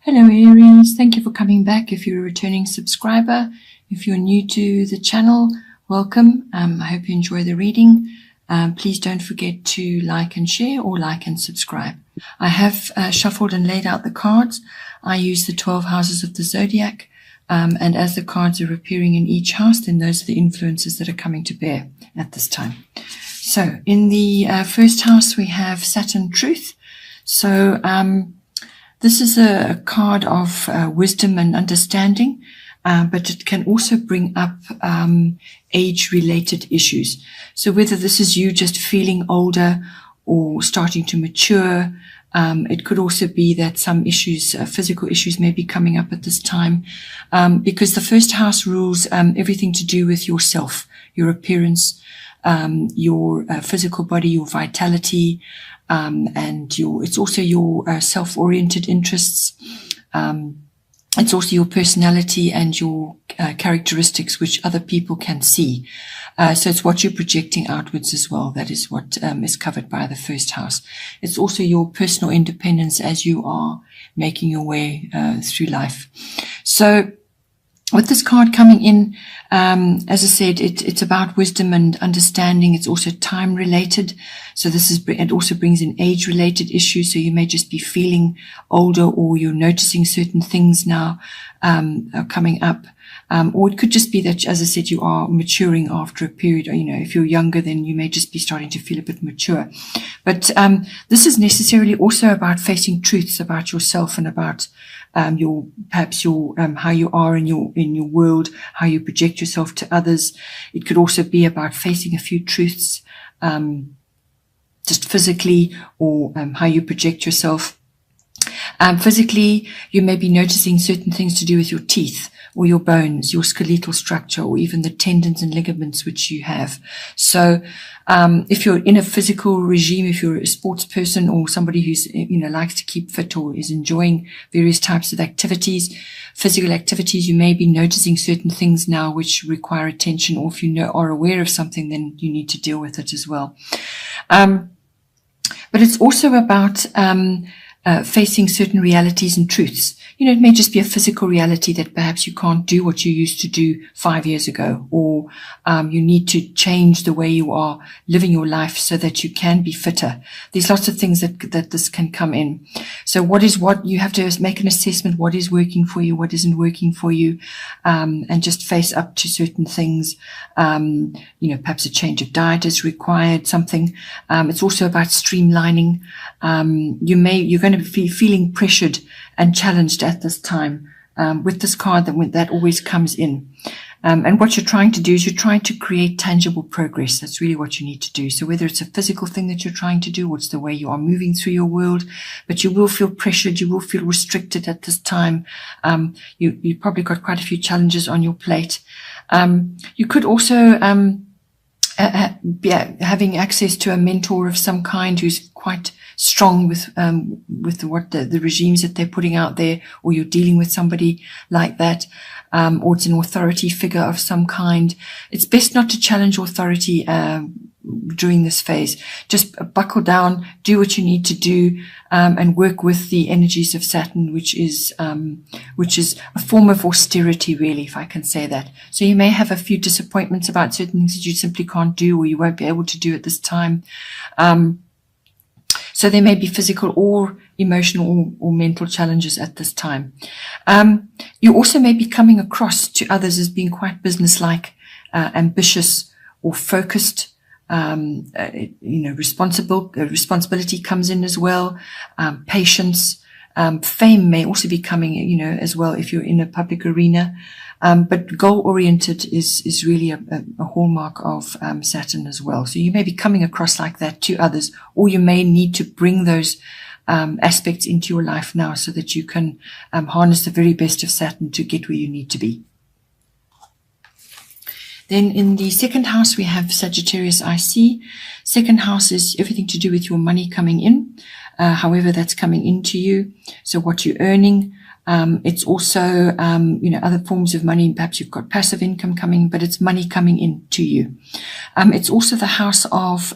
Hello Aries, thank you for coming back. If you're a returning subscriber, if you're new to the channel, welcome. I hope you enjoy the reading. Please don't forget to like and share or like and subscribe. I have shuffled and laid out the cards. I use the 12 houses of the zodiac, and as the cards are appearing in each house, then those are the influences that are coming to bear at this time. So in the first house we have Saturn Truth. So this is a card of wisdom and understanding, but it can also bring up age-related issues. So whether this is you just feeling older or starting to mature, it could also be that some issues, physical issues may be coming up at this time, because the first house rules everything to do with yourself, your appearance, your physical body, your vitality, and it's also your self-oriented interests. It's also your personality and your characteristics, which other people can see. So it's what you're projecting outwards as well. That is what is covered by the first house. It's also your personal independence as you are making your way through life. So with this card coming in, as I said, it's about wisdom and understanding. It's also time related. So it also brings in age related issues. So you may just be feeling older, or you're noticing certain things now, are coming up. Or it could just be that, as I said, you are maturing after a period, or, if you're younger, then you may just be starting to feel a bit mature. But, this is necessarily also about facing truths about yourself and about how you are in your world, how you project yourself to others. It could also be about facing a few truths, just physically, or how you project yourself. Physically, you may be noticing certain things to do with your teeth, or your bones, your skeletal structure, or even the tendons and ligaments which you have. So if you're in a physical regime, if you're a sports person or somebody who's likes to keep fit or is enjoying various types of activities, physical activities, you may be noticing certain things now which require attention, or if you are aware of something, then you need to deal with it as well. But it's also about facing certain realities and truths. It may just be a physical reality that perhaps you can't do what you used to do 5 years ago, or you need to change the way you are living your life so that you can be fitter. There's lots of things that this can come in. So what you have to make an assessment, what is working for you, what isn't working for you, and just face up to certain things. Perhaps a change of diet is required, something. It's also about streamlining. You're going to be feeling pressured and challenged at this time with this card that always comes in. And what you're trying to do is you're trying to create tangible progress. That's really what you need to do. So whether it's a physical thing that you're trying to do, or it's the way you are moving through your world, but you will feel pressured, you will feel restricted at this time. You've probably got quite a few challenges on your plate. You could also having access to a mentor of some kind who's quite strong with what the regimes that they're putting out there, or you're dealing with somebody like that, or it's an authority figure of some kind. It's best not to challenge authority during this phase. Just buckle down, do what you need to do, and work with the energies of Saturn, which is a form of austerity, really, if I can say that. So you may have a few disappointments about certain things that you simply can't do, or you won't be able to do at this time. So there may be physical or emotional or mental challenges at this time. You also may be coming across to others as being quite businesslike, ambitious, or focused. Responsibility comes in as well. Patience, fame may also be coming, as well if you're in a public arena. But goal-oriented is really a hallmark of Saturn as well. So you may be coming across like that to others, or you may need to bring those aspects into your life now so that you can harness the very best of Saturn to get where you need to be. Then in the second house, we have Sagittarius IC. Second house is everything to do with your money coming in, however that's coming into you. So what you're earning. It's also, other forms of money. Perhaps you've got passive income coming, but it's money coming in to you. It's also the house of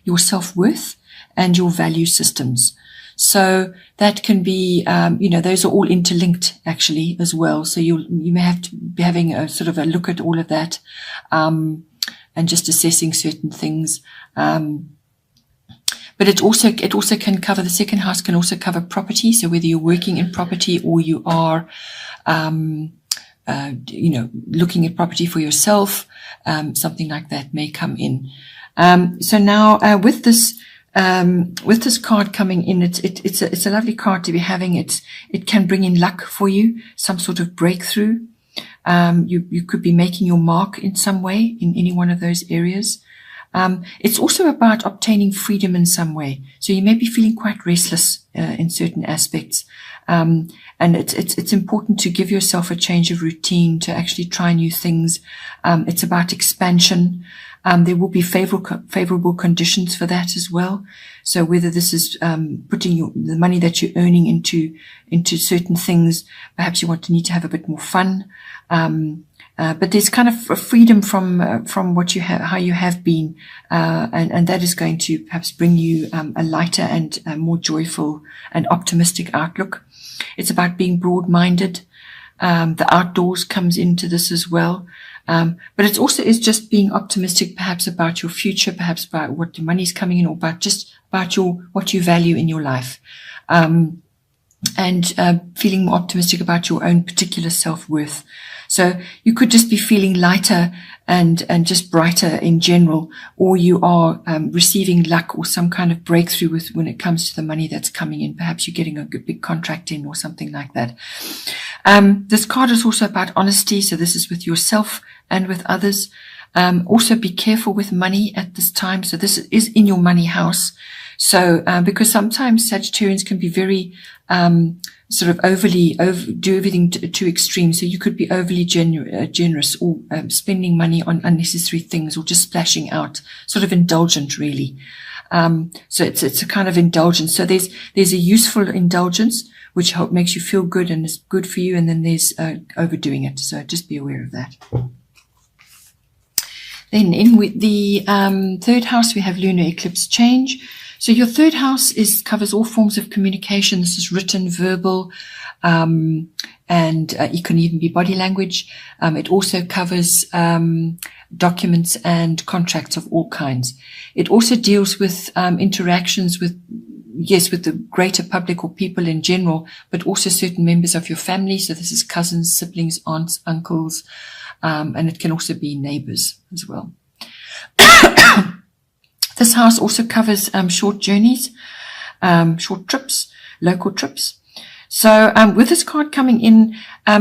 your self-worth and your value systems. So that can be, those are all interlinked actually as well. So you may have to be having a sort of a look at all of that, and just assessing certain things. But it also can cover, the second house can also cover property. So whether you're working in property or you are, looking at property for yourself, something like that may come in. So now with this card coming in, it's a lovely card to be having. It can bring in luck for you, some sort of breakthrough. You could be making your mark in some way in any one of those areas. It's also about obtaining freedom in some way. So you may be feeling quite restless in certain aspects. And it's important to give yourself a change of routine, to actually try new things. It's about expansion. There will be favorable conditions for that as well. So whether this is putting the money that you're earning into certain things, perhaps you need to have a bit more fun. But there's kind of a freedom from what you have, how you have been, and that is going to perhaps bring you a lighter and a more joyful and optimistic outlook. It's about being broad-minded. The outdoors comes into this as well. But it also is just being optimistic, perhaps about your future, perhaps about what the money's coming in, or about what you value in your life. And feeling more optimistic about your own particular self-worth. So you could just be feeling lighter and just brighter in general, or you are receiving luck or some kind of breakthrough when it comes to the money that's coming in. Perhaps you're getting a big contract in or something like that. This card is also about honesty. So this is with yourself and with others. Also be careful with money at this time. So this is in your money house. So, because sometimes Sagittarians can be very, sort of do everything too extreme. So you could be overly generous, or spending money on unnecessary things, or just splashing out, sort of indulgent really. So it's a kind of indulgence. So there's a useful indulgence, which makes you feel good and is good for you. And then there's overdoing it. So just be aware of that. Then in with the third house, we have lunar eclipse change. So your third house covers all forms of communication. This is written, verbal, and it can even be body language. It also covers documents and contracts of all kinds. It also deals with interactions with the greater public or people in general, but also certain members of your family. So this is cousins, siblings, aunts, uncles, and it can also be neighbors as well. This house also covers short journeys, short trips, local trips. So with this card coming in,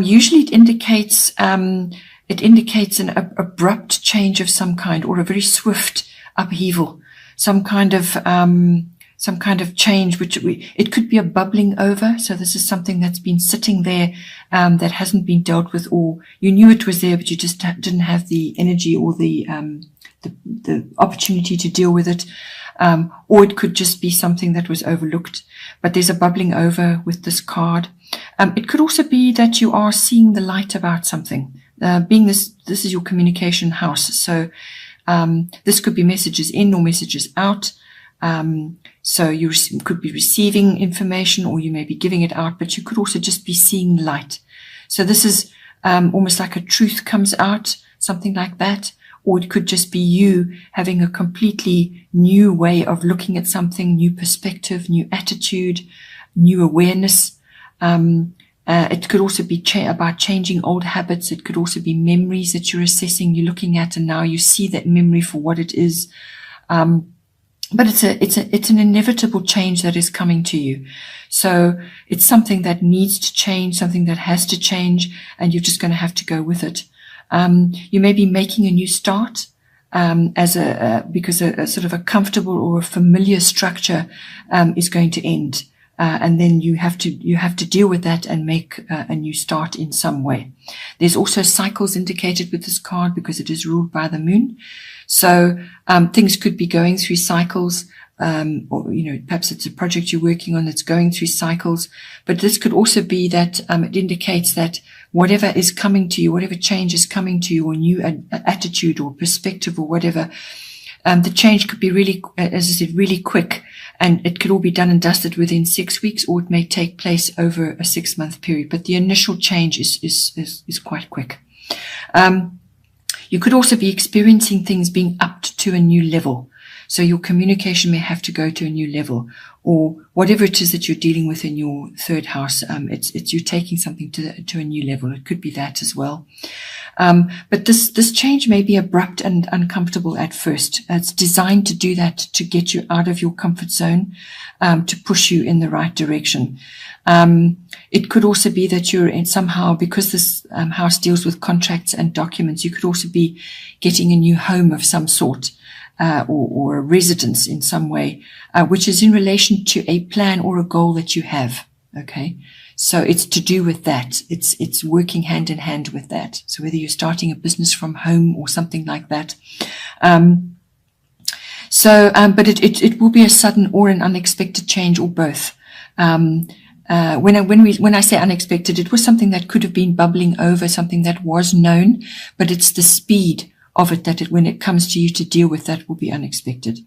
usually it indicates an abrupt change of some kind, or a very swift upheaval, some kind of change, it could be a bubbling over. So this is something that's been sitting there, that hasn't been dealt with, or you knew it was there, but you just didn't have the energy or the opportunity to deal with it. Or it could just be something that was overlooked, but there's a bubbling over with this card. It could also be that you are seeing the light about something, being this is your communication house. So, this could be messages in or messages out. So you could be receiving information, or you may be giving it out, but you could also just be seeing light. So this is, almost like a truth comes out, something like that. Or it could just be you having a completely new way of looking at something, new perspective, new attitude, new awareness. It could also be about changing old habits. It could also be memories that you're assessing, you're looking at, and now you see that memory for what it is. But it's an inevitable change that is coming to you. So it's something that needs to change, something that has to change, and you're just going to have to go with it. You may be making a new start, because a sort of a comfortable or a familiar structure, is going to end. And then you have to deal with that and make a new start in some way. There's also cycles indicated with this card because it is ruled by the moon. So, things could be going through cycles, or, perhaps it's a project you're working on that's going through cycles. But this could also be that, it indicates that whatever is coming to you, whatever change is coming to you, or new attitude or perspective or whatever, The change could be really, as I said, really quick, and it could all be done and dusted within 6 weeks, or it may take place over a 6-month period. But the initial change is quite quick. You could also be experiencing things being upped to a new level. So your communication may have to go to a new level, or whatever it is that you're dealing with in your third house. It's you taking something to a new level. It could be that as well. But this change may be abrupt and uncomfortable at first. It's designed to do that, to get you out of your comfort zone, to push you in the right direction. It could also be that you're in somehow, because this house deals with contracts and documents, you could also be getting a new home of some sort, or a residence in some way, which is in relation to a plan or a goal that you have. Okay. So it's to do with that. It's working hand in hand with that. So whether you're starting a business from home or something like that. But it will be a sudden or an unexpected change, or both. When I say unexpected, it was something that could have been bubbling over, something that was known, but it's the speed of it that when it comes to you to deal with, that will be unexpected.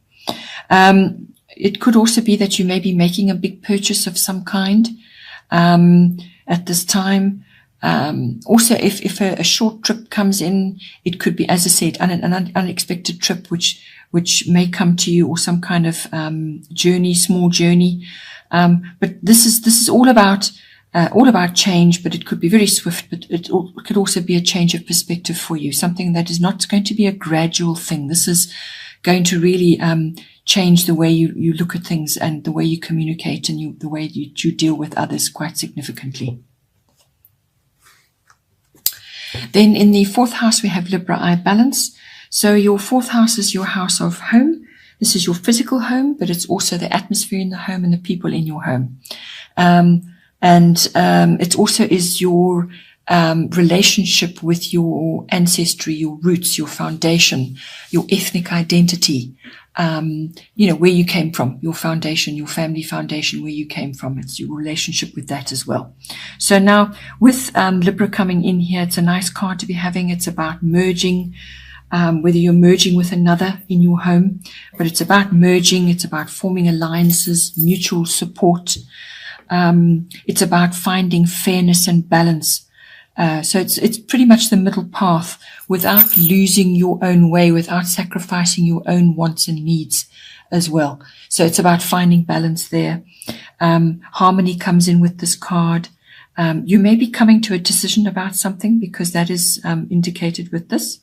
It could also be that you may be making a big purchase of some kind at this time. Also, if a short trip comes in, it could be, as I said, an unexpected trip which may come to you, or some kind of journey, small journey. But this is all about change, but it could be very swift, but it could also be a change of perspective for you, something that is not going to be a gradual thing. This is going to really change the way you look at things, and the way you communicate, and the way you deal with others quite significantly. Then in the 4th house, we have Libra eye balance. So your 4th house is your house of home. This is your physical home, but it's also the atmosphere in the home and the people in your home. It also is your relationship with your ancestry, your roots, your foundation, your ethnic identity, where you came from, your foundation, your family foundation, where you came from. It's your relationship with that as well. So now with Libra coming in here, it's a nice card to be having. It's about merging, whether you're merging with another in your home, but it's about merging. It's about forming alliances, mutual support. It's about finding fairness and balance. So it's pretty much the middle path, without losing your own way, without sacrificing your own wants and needs as well. So it's about finding balance there. Harmony comes in with this card. You may be coming to a decision about something, because that is indicated with this.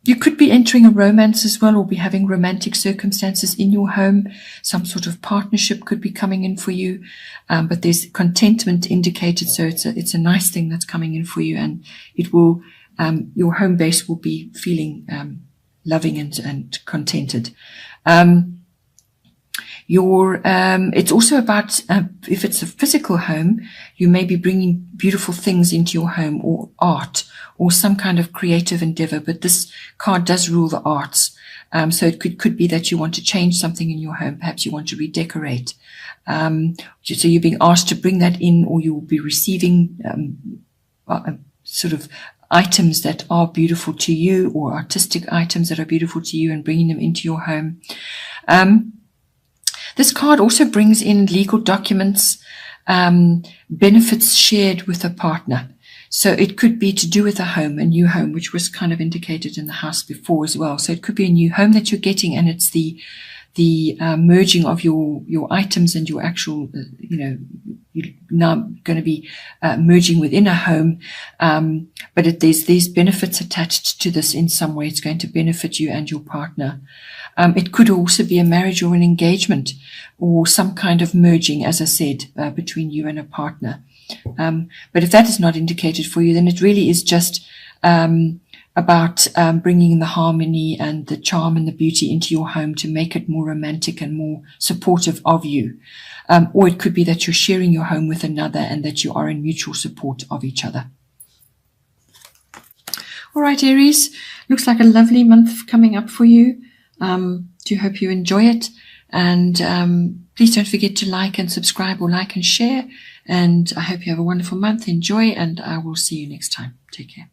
You could be entering a romance as well, or be having romantic circumstances in your home. Some sort of partnership could be coming in for you, but there's contentment indicated. So it's a nice thing that's coming in for you, and it will, your home base will be feeling loving and contented. It's also about, if it's a physical home, you may be bringing beautiful things into your home, or art, or some kind of creative endeavor. But this card does rule the arts. So it could be that you want to change something in your home. Perhaps you want to redecorate. So you're being asked to bring that in, or you will be receiving sort of items that are beautiful to you, or artistic items that are beautiful to you, and bringing them into your home. This card also brings in legal documents, benefits shared with a partner. So it could be to do with a home, a new home, which was kind of indicated in the house before as well. So it could be a new home that you're getting, and it's the merging of your items and your actual, you're now going to be merging within a home. But there's these benefits attached to this in some way. It's going to benefit you and your partner. It could also be a marriage or an engagement, or some kind of merging, as I said, between you and a partner. But if that is not indicated for you, then it really is just about bringing the harmony and the charm and the beauty into your home to make it more romantic and more supportive of you. Or it could be that you're sharing your home with another, and that you are in mutual support of each other. All right, Aries, looks like a lovely month coming up for you. Do hope you enjoy it, and please don't forget to like and subscribe, or like and share, and I hope you have a wonderful month. Enjoy, and I will see you next time. Take care.